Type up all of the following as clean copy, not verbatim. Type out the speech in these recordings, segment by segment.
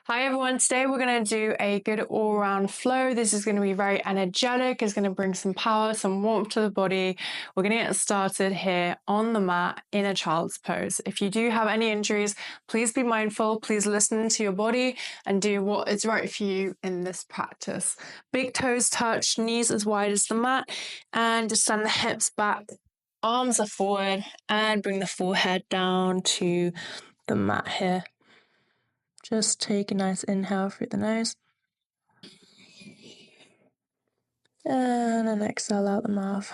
Hi everyone, today we're going to do a good all-round flow. This is going to be very energetic. It's going to bring some power, some warmth to the body. We're going to get started here on the mat in a child's pose. If you do have any injuries, please be mindful. Please listen to your body and do what is right for you in this practice. Big toes touch, knees as wide as the mat, and just send the hips back. Arms are forward and bring the forehead down to the mat here. Just take a nice inhale through the nose. And an exhale out the mouth.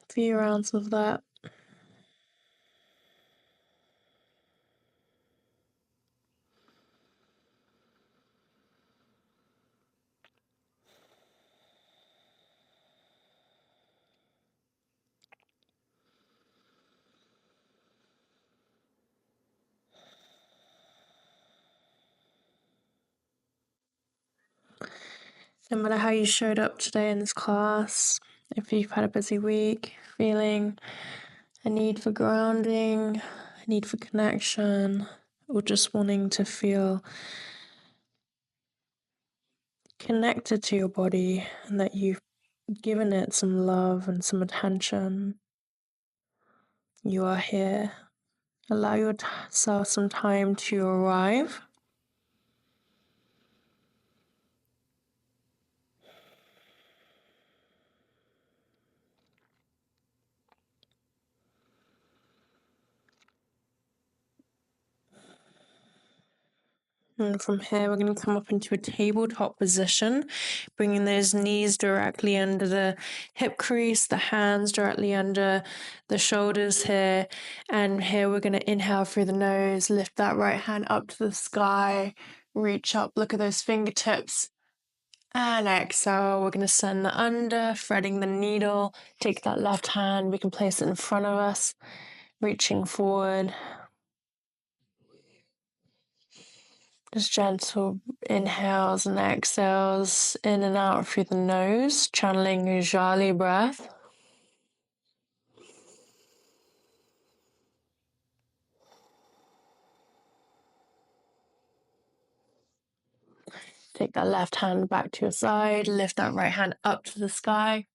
A few rounds of that. No matter how you showed up today in this class, if you've had a busy week, feeling a need for grounding, a need for connection, or just wanting to feel connected to your body and that you've given it some love and some attention, you are here. Allow yourself some time to arrive. And from here, we're going to come up into a tabletop position, bringing those knees directly under the hip crease, the hands directly under the shoulders here. And here we're going to inhale through the nose, lift that right hand up to the sky, reach up, look at those fingertips. And exhale, we're going to send the under, threading the needle. Take that left hand, we can place it in front of us, reaching forward. Just gentle inhales and exhales in and out through the nose, channeling Ujjayi breath. Take that left hand back to your side, lift that right hand up to the sky.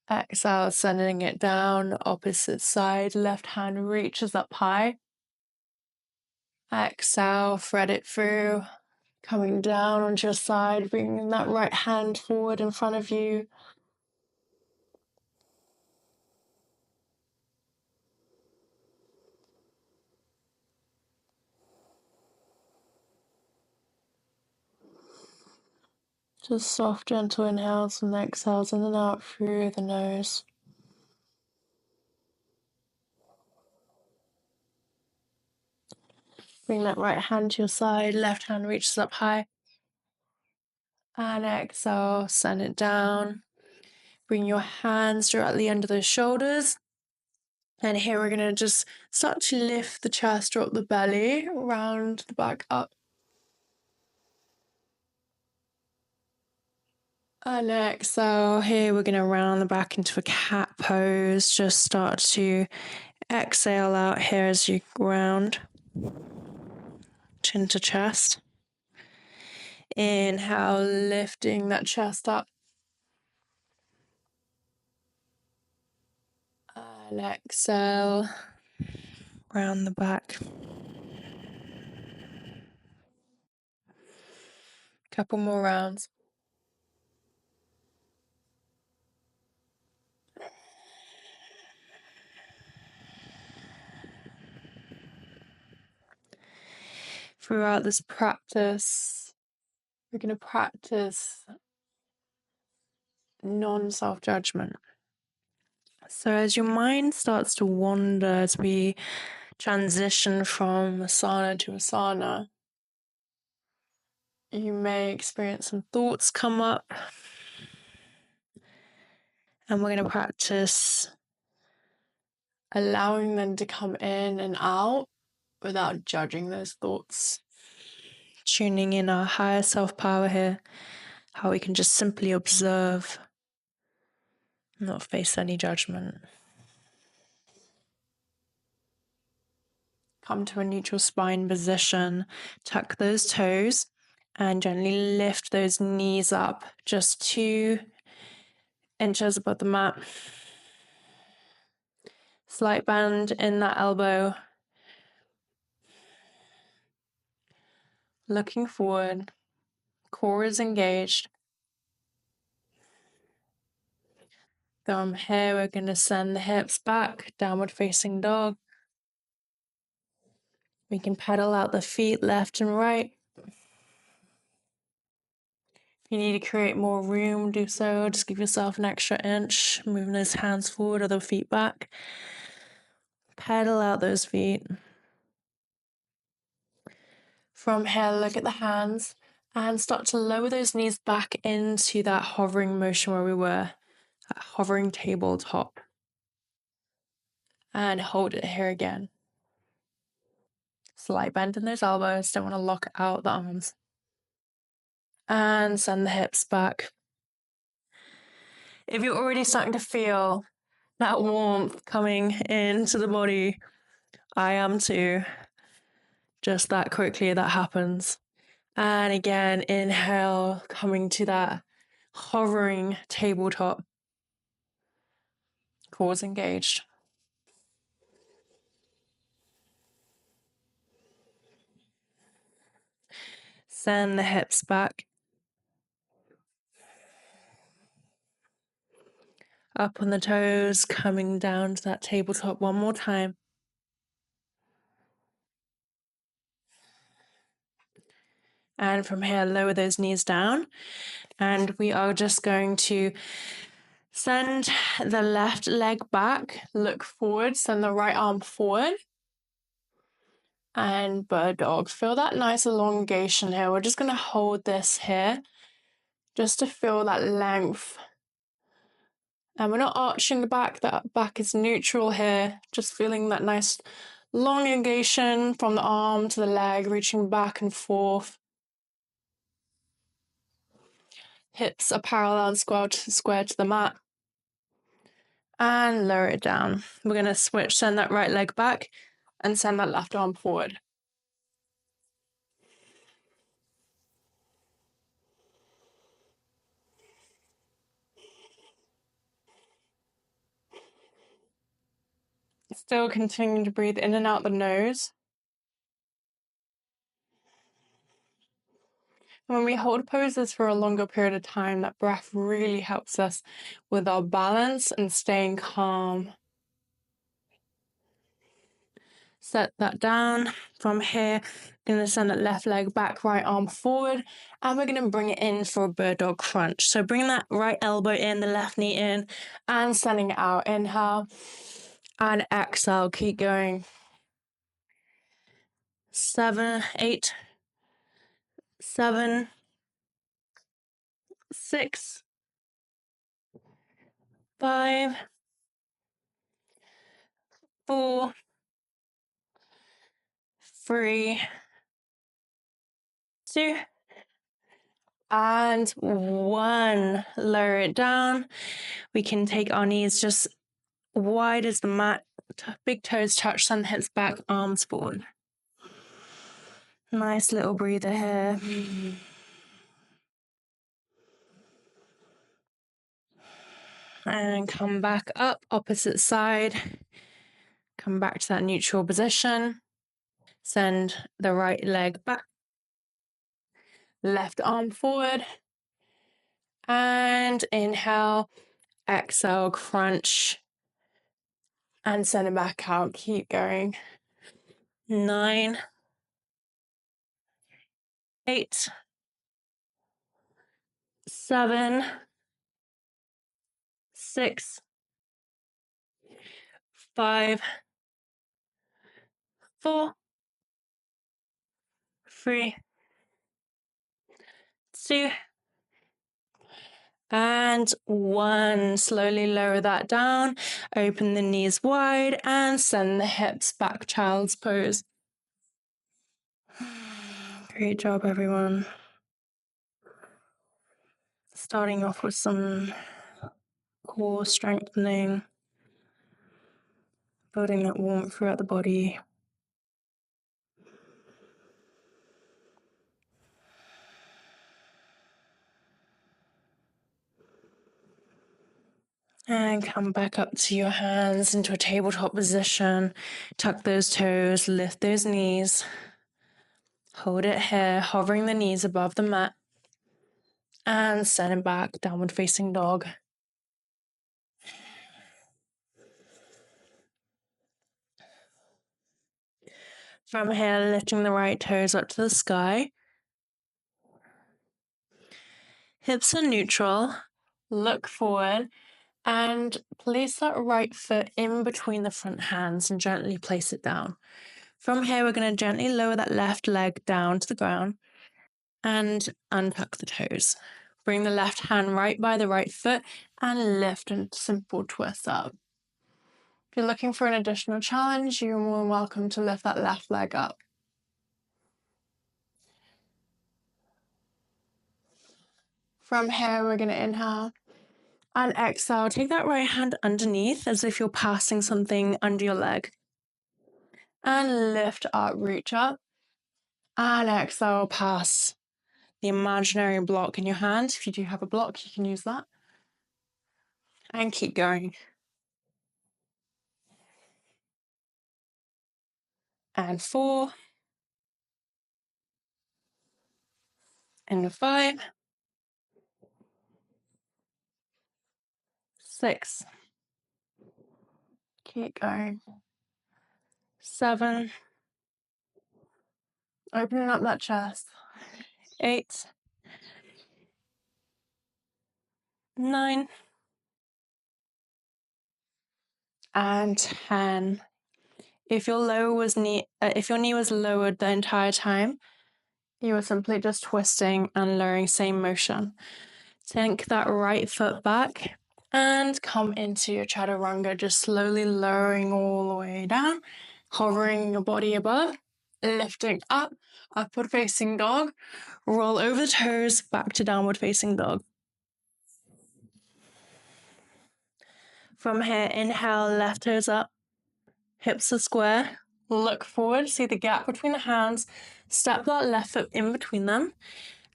Exhale, sending it down, opposite side, left hand reaches up high. Exhale, thread it through, coming down onto your side, bringing that right hand forward in front of you. Just soft, gentle inhales and exhales in and out through the nose. Bring that right hand to your side, left hand reaches up high. And exhale, send it down. Bring your hands directly under the shoulders. And here we're going to just start to lift the chest, drop the belly, round the back up. And exhale, here we're going to round the back into a cat pose. Just start to exhale out here as you round. Chin to chest. Inhale, lifting that chest up. And exhale, round the back. Couple more rounds. Throughout this practice, we're going to practice non-self-judgment. So as your mind starts to wander, as we transition from asana to asana, you may experience some thoughts come up. And we're going to practice allowing them to come in and out without judging those thoughts. Tuning in our higher self-power here, how we can just simply observe Not face any judgment. Come to a neutral spine position. Tuck those toes and gently lift those knees up just 2 inches above the mat. Slight bend in that elbow. Looking forward. Core is engaged. From here, we're going to send the hips back, downward facing dog. We can pedal out the feet left and right. If you need to create more room, do so. Just give yourself an extra inch, moving those hands forward or the feet back. Pedal out those feet. From here, look at the hands and start to lower those knees back into that hovering motion where we were, that hovering tabletop. And hold it here again. Slight bend in those elbows, don't want to lock out the arms. And send the hips back. If you're already starting to feel that warmth coming into the body, I am too. Just that quickly that happens. And again, inhale, coming to that hovering tabletop. Cores engaged. Send the hips back. Up on the toes, coming down to that tabletop one more time. And from here, lower those knees down. And we are just going to send the left leg back, look forward, send the right arm forward. And bird dog. Feel that nice elongation here. We're just going to hold this here just to feel that length. And we're not arching the back, that back is neutral here. Just feeling that nice elongation from the arm to the leg, reaching back and forth. Hips are parallel and square to the mat. And lower it down. We're going to switch, send that right leg back and send that left arm forward. Still continuing to breathe in and out the nose. When we hold poses for a longer period of time, that breath really helps us with our balance and staying calm. Set that down. From here, going to send that left leg back, right arm forward, and we're going to bring it in for a bird dog crunch. So bring that right elbow in, the left knee in, and sending it out. Inhale and exhale. Keep going. 7, 8, 7, 6, 5, 4, 3, 2, and 1. Lower it down. We can take our knees just wide as the mat. Big toes touch, send the hips back, arms forward. Nice little breather here. And come back up, opposite side. Come back to that neutral position. Send the right leg back. Left arm forward. And inhale, exhale, crunch. And send it back out. Keep going. 9, 8, 7, 6, 5, 4, 3, 2, and 1. Slowly lower that down. Open the knees wide and send the hips back, child's pose. Great job, everyone. Starting off with some core strengthening, building that warmth throughout the body. And come back up to your hands into a tabletop position. Tuck those toes, lift those knees. Hold it here, hovering the knees above the mat. And send it back, downward facing dog. From here, lifting the right toes up to the sky. Hips are neutral. Look forward. And place that right foot in between the front hands and gently place it down. From here, we're going to gently lower that left leg down to the ground and untuck the toes. Bring the left hand right by the right foot and lift a simple twist up. If you're looking for an additional challenge, you're more than welcome to lift that left leg up. From here, we're going to inhale and exhale. Take that right hand underneath as if you're passing something under your leg. And lift up, reach up. And exhale, pass the imaginary block in your hand. If you do have a block, you can use that. And keep going. And 4. And 5. 6. Keep going. 7. Opening up that chest. 8. 9. And 10. If your knee was lowered the entire time, you are simply just twisting and lowering, same motion. Sink that right foot back and come into your chaturanga, just slowly lowering all the way down, hovering your body above, lifting up, upward facing dog, roll over the toes, back to downward facing dog. From here, inhale, left toes up, hips are square, look forward, see the gap between the hands, step that left foot in between them.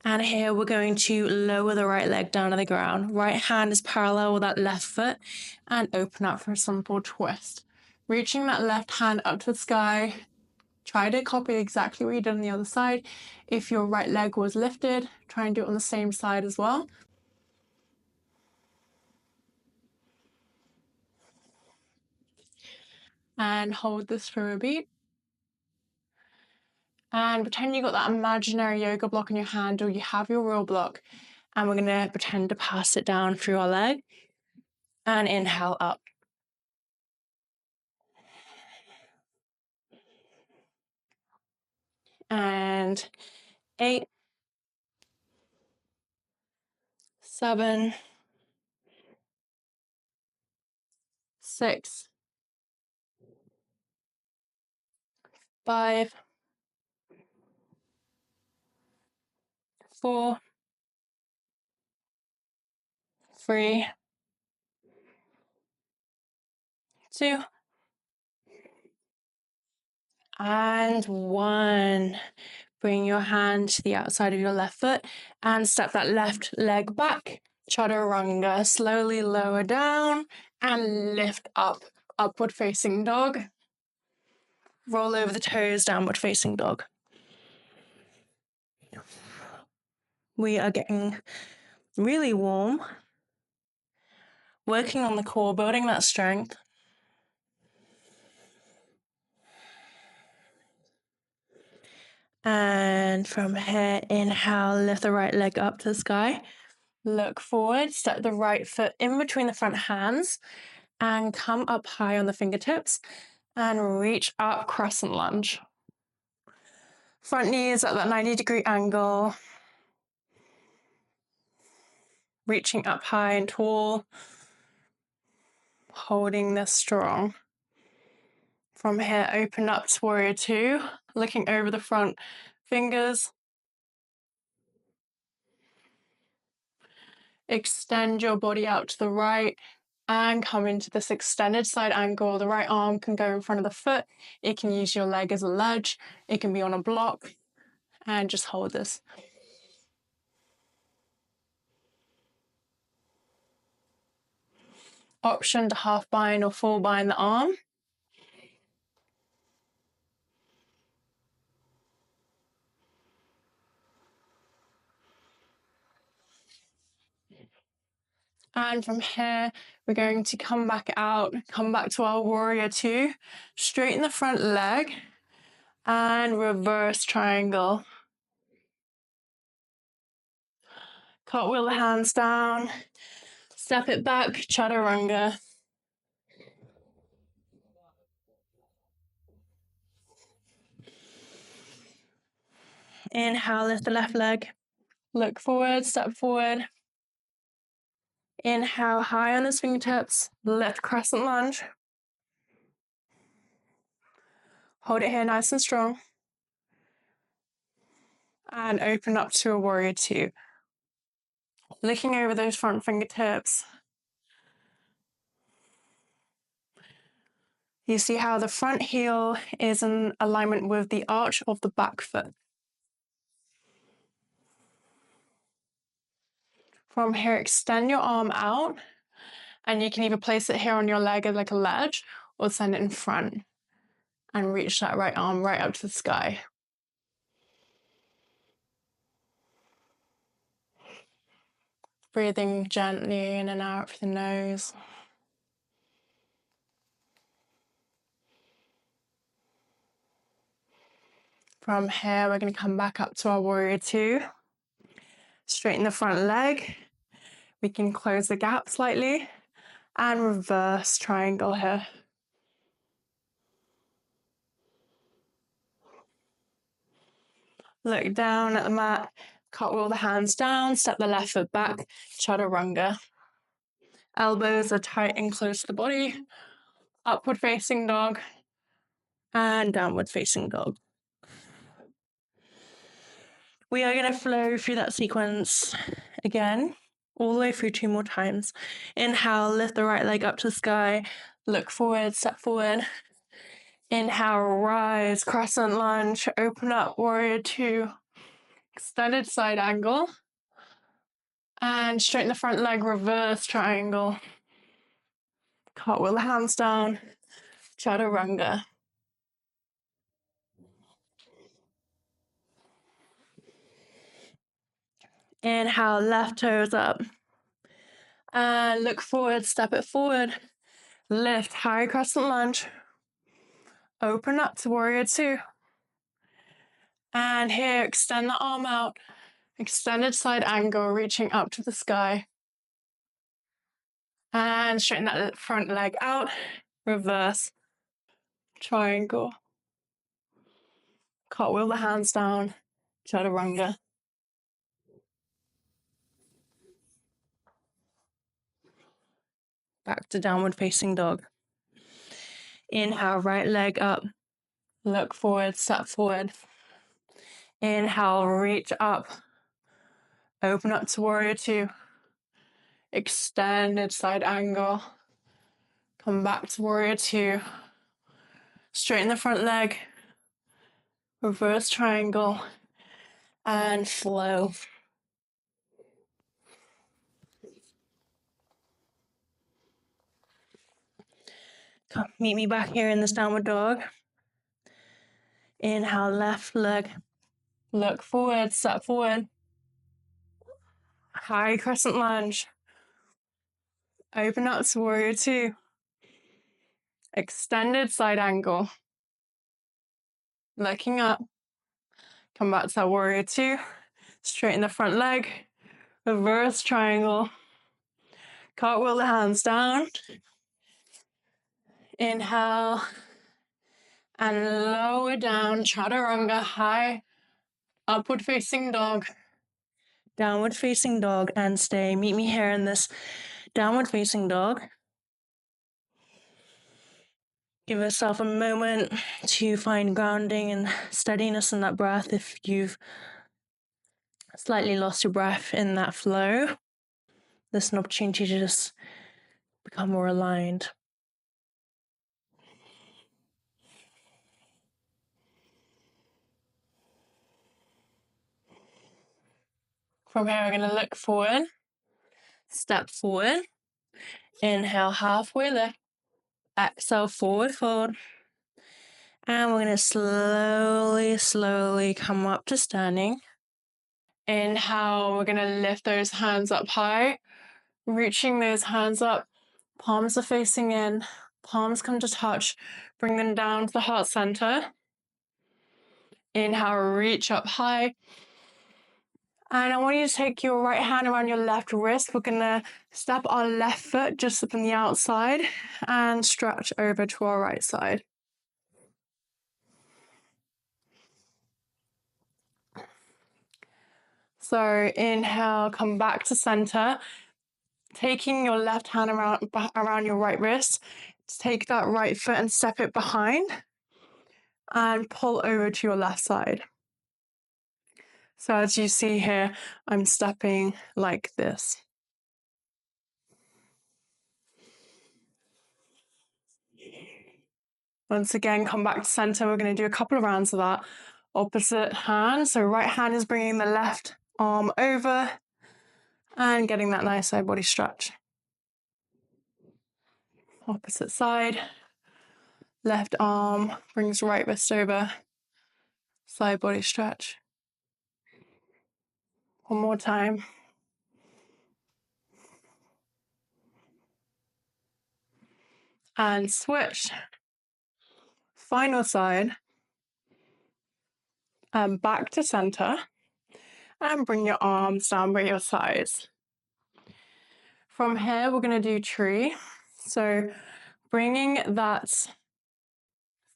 And here we're going to lower the right leg down to the ground. Right hand is parallel with that left foot and open up for a simple twist. Reaching that left hand up to the sky. Try to copy exactly what you did on the other side. If your right leg was lifted, try and do it on the same side as well. And hold this for a beat. And pretend you got that imaginary yoga block in your hand, or you have your real block. And we're going to pretend to pass it down through our leg. And inhale up. And 8, 7, 6, 5, 4, 3, 2, and 1. Bring your hand to the outside of your left foot and step that left leg back. Chaturanga. Slowly lower down and lift up. Upward facing dog. Roll over the toes, downward facing dog. We are getting really warm. Working on the core, building that strength. And from here, inhale, lift the right leg up to the sky. Look forward, step the right foot in between the front hands and come up high on the fingertips and reach up, crescent lunge. Front knee is at that 90-degree angle. Reaching up high and tall. Holding this strong. From here, open up to warrior 2, looking over the front fingers. Extend your body out to the right and come into this extended side angle. The right arm can go in front of the foot. It can use your leg as a ledge. It can be on a block, and just hold this. Option to half bind or full bind the arm. And from here, we're going to come back out, come back to our warrior two, straighten the front leg, and reverse triangle. Cartwheel the hands down, step it back, chaturanga. Inhale, lift the left leg. Look forward, step forward. Inhale, high on the fingertips, lift crescent lunge. Hold it here nice and strong. And open up to a warrior two. Looking over those front fingertips. You see how the front heel is in alignment with the arch of the back foot. From here, extend your arm out, and you can either place it here on your leg as like a ledge or send it in front and reach that right arm right up to the sky. Breathing gently in and out through the nose. From here, we're going to come back up to our warrior two. Straighten the front leg. We can close the gap slightly and reverse triangle here. Look down at the mat, cartwheel the hands down, step the left foot back, chaturanga. Elbows are tight and close to the body. Upward facing dog and downward facing dog. We are going to flow through that sequence again, all the way through 2 more times. Inhale, lift the right leg up to the sky, look forward, step forward. Inhale, rise, crescent lunge, open up, warrior two, extended side angle, and straighten the front leg, reverse triangle. Cartwheel the hands down, chaturanga. Inhale, left toes up. And look forward, step it forward. Lift, high crescent lunge. Open up to warrior two. And here, extend the arm out. Extended side angle, reaching up to the sky. And straighten that front leg out. Reverse triangle. Cartwheel the hands down. Chaturanga. Back to downward facing dog. Inhale, right leg up. Look forward, step forward. Inhale, reach up. Open up to warrior two. Extended side angle. Come back to warrior two. Straighten the front leg. Reverse triangle. And flow. Come, meet me back here in this downward dog. Inhale, left leg. Look forward, step forward. High crescent lunge. Open up to warrior two. Extended side angle. Looking up. Come back to that warrior two. Straighten the front leg. Reverse triangle. Cartwheel the hands down. Inhale. And lower down. Chaturanga, high. Upward facing dog. Downward facing dog and stay. Meet me here in this downward facing dog. Give yourself a moment to find grounding and steadiness in that breath if you've slightly lost your breath in that flow. This is an opportunity to just become more aligned. From here, we're going to look forward, step forward, inhale, halfway lift, exhale, forward fold, and we're going to slowly come up to standing. Inhale, we're going to lift those hands up high, reaching those hands up, palms are facing in, palms come to touch, bring them down to the heart center. Inhale, reach up high. And I want you to take your right hand around your left wrist. We're going to step our left foot just up on the outside and stretch over to our right side. So inhale, come back to center. Taking your left hand around your right wrist, take that right foot and step it behind and pull over to your left side. So as you see here, I'm stepping like this. Once again, come back to center. We're going to do a couple of rounds of that. Opposite hand. So right hand is bringing the left arm over and getting that nice side body stretch. Opposite side. Left arm brings right wrist over. Side body stretch. One more time. And switch. Final side. And back to center. And bring your arms down by your sides. From here, we're going to do tree. So bringing that,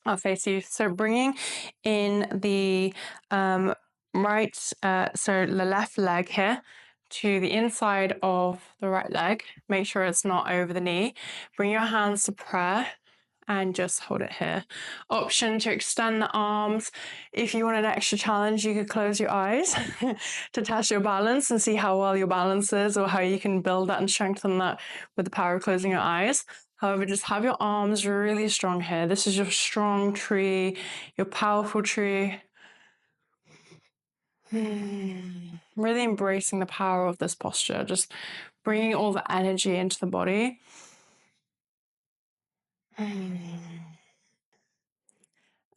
I'll face you. So bringing in the right, so the left leg here to the inside of the right leg. Make sure it's not over the knee. Bring your hands to prayer and just hold it here. Option to extend the arms. If you want an extra challenge, you could close your eyes to test your balance and see how well your balance is, or how you can build that and strengthen that with the power of closing your eyes. However, just have your arms really strong here. This is your strong tree, your powerful tree. Really embracing the power of this posture, just bringing all the energy into the body.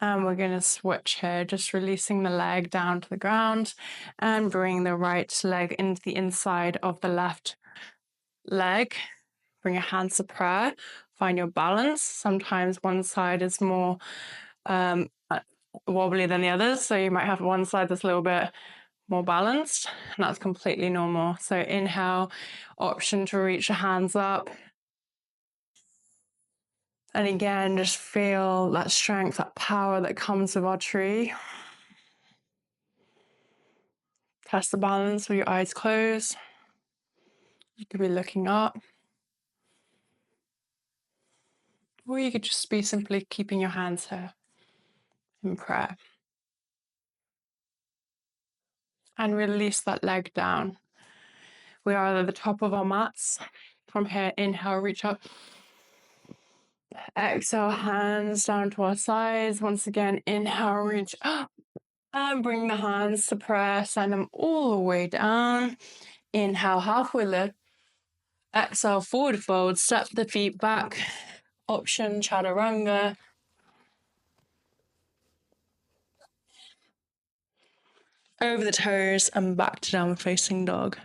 And we're going to switch here, just releasing the leg down to the ground and bring the right leg into the inside of the left leg. Bring your hands to prayer. Find your balance. Sometimes one side is more wobbly than the others, so you might have one side that's a little bit more balanced, and that's completely normal. So inhale, option to reach your hands up. And again, just feel that strength, that power that comes with our tree. Test the balance with your eyes closed. You could be looking up. Or you could just be simply keeping your hands here in prayer. And release that leg down. We are at the top of our mats. From here, inhale, reach up. Exhale, hands down to our sides. Once again, inhale, reach up. And bring the hands to prayer. Send them all the way down. Inhale, halfway lift. Exhale, forward fold. Step the feet back. Option, chaturanga. Over the toes and back to downward facing dog.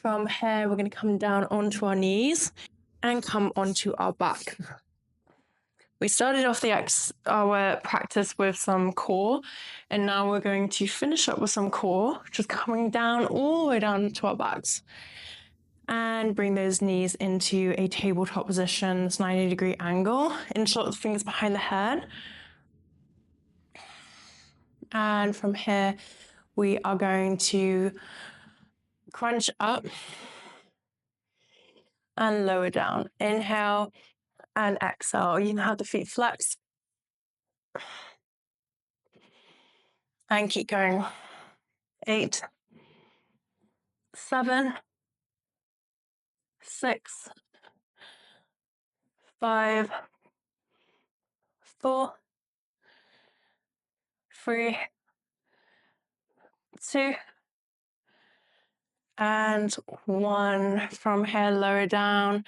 From here, we're going to come down onto our knees and come onto our back. We started off our practice with some core, and now we're going to finish up with some core, just coming down all the way down to our backs. And bring those knees into a tabletop position, this 90-degree angle. Interlock the fingers behind the head. And from here, we are going to crunch up and lower down. Inhale and exhale. You can have the feet flexed. And keep going. 8, 7, 6, 5, 4, 3, 2, and 1. From here, lower down.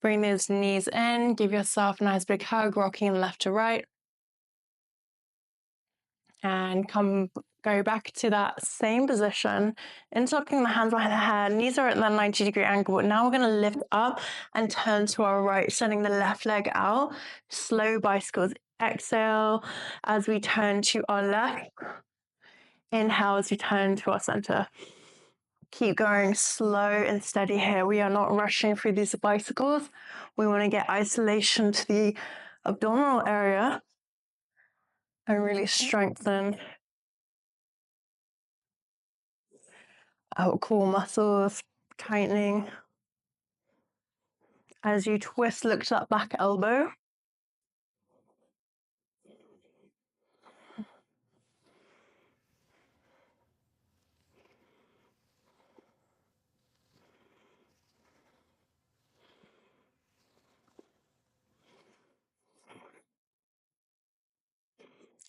Bring those knees in. Give yourself a nice big hug, rocking left to right. And go back to that same position, interlocking the hands behind the head. Knees are at the 90-degree angle, but now we're going to lift up and turn to our right, sending the left leg out. Slow bicycles. Exhale as we turn to our left. Inhale as we turn to our center. Keep going slow and steady here. We are not rushing through these bicycles. We want to get isolation to the abdominal area and really strengthen our core muscles, tightening. As you twist, look to that back elbow.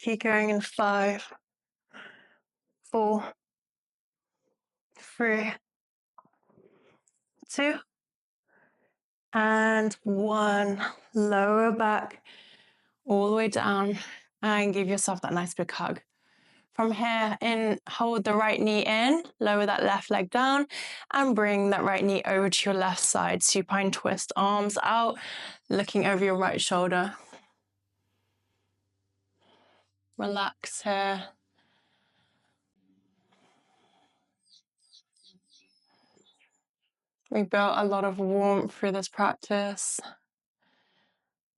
Keep going in 5, 4, 3, 2, and 1. Lower back all the way down and give yourself that nice big hug. From here, hold the right knee in, lower that left leg down, and bring that right knee over to your left side. Supine twist, arms out, looking over your right shoulder. Relax here. We built a lot of warmth through this practice,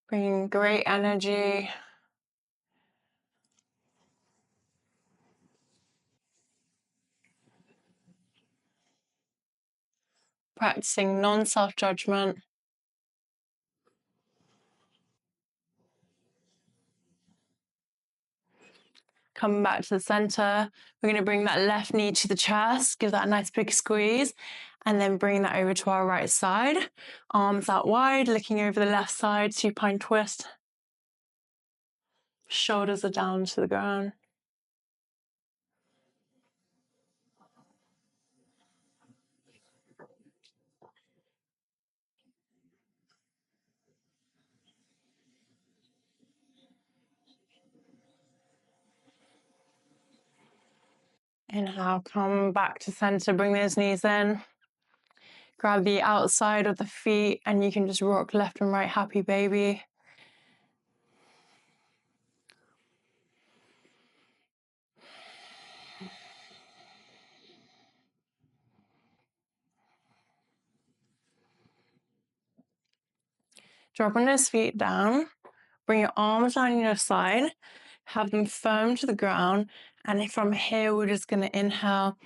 bringing great energy. Practicing non-self-judgment. Come back to the center. We're going to bring that left knee to the chest, give that a nice big squeeze, and then bring that over to our right side. Arms out wide, looking over the left side, supine twist. Shoulders are down to the ground. Inhale, come back to center, bring those knees in. Grab the outside of the feet and you can just rock left and right, happy baby. Dropping those feet down, bring your arms down your side, have them firm to the ground. And from here, we're just going to inhale,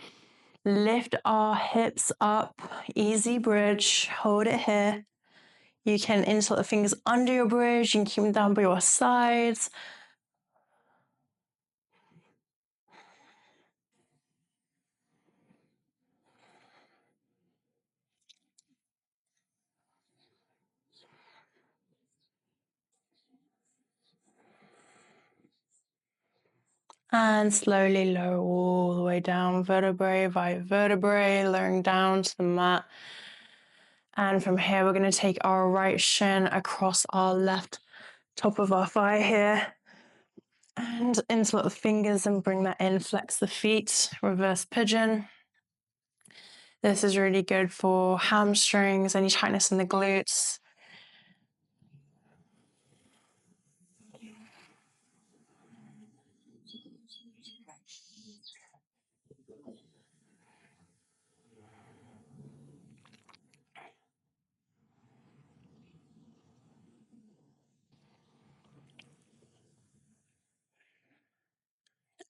lift our hips up, easy bridge, hold it here. You can insert the fingers under your bridge, you can keep them down by your sides. And slowly lower all the way down, vertebrae by vertebrae, lowering down to the mat. And from here, we're going to take our right shin across our left top of our thigh here. And insert the fingers and bring that in, flex the feet, reverse pigeon. This is really good for hamstrings, any tightness in the glutes.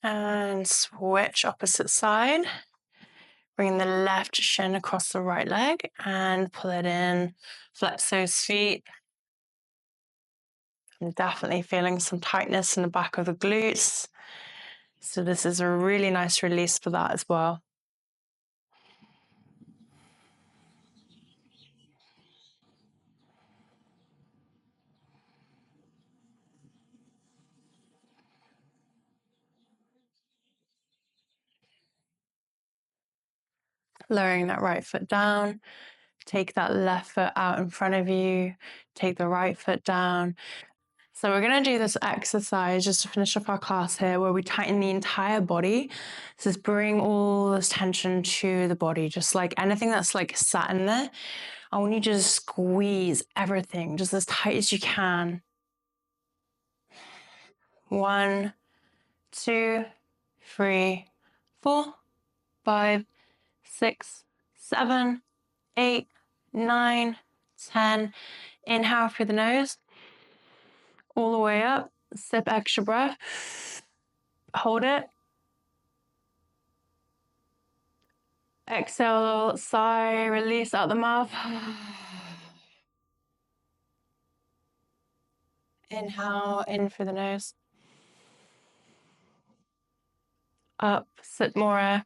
And switch opposite side. Bring the left shin across the right leg and pull it in. Flex those feet. I'm definitely feeling some tightness in the back of the glutes. So this is a really nice release for that as well. Lowering that right foot down. Take that left foot out in front of you. Take the right foot down. So we're going to do this exercise just to finish up our class here where we tighten the entire body. So just bring all this tension to the body, just like anything that's like sat in there. I want you to just squeeze everything just as tight as you can. 1, 2, 3, 4, 5, 6, 7, 8, 9, 10. Inhale through the nose. All the way up. Sip extra breath. Hold it. Exhale, sigh, release out the mouth. Inhale, in through the nose. Up, sit more air.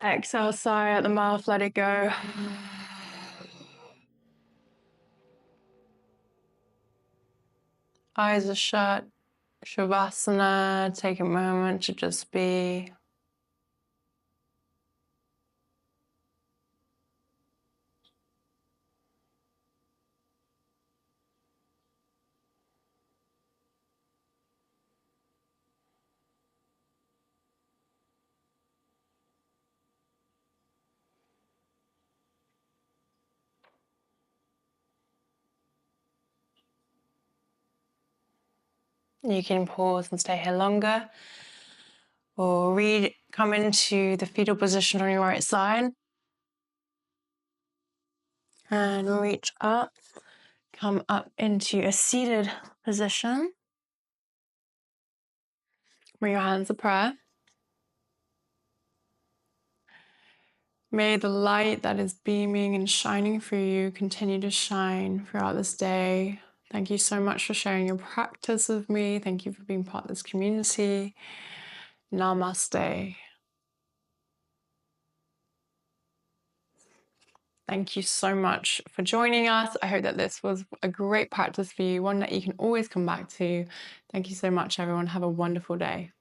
Exhale, sigh out the mouth, let it go. Eyes are shut. Shavasana, take a moment to just be. You can pause and stay here longer, or come into the fetal position on your right side and reach up. Come up into a seated position. Bring your hands to prayer. May the light that is beaming and shining through you continue to shine throughout this day. Thank you so much for sharing your practice with me. Thank you for being part of this community. Namaste. Thank you so much for joining us. I hope that this was a great practice for you, one that you can always come back to. Thank you so much, everyone. Have a wonderful day.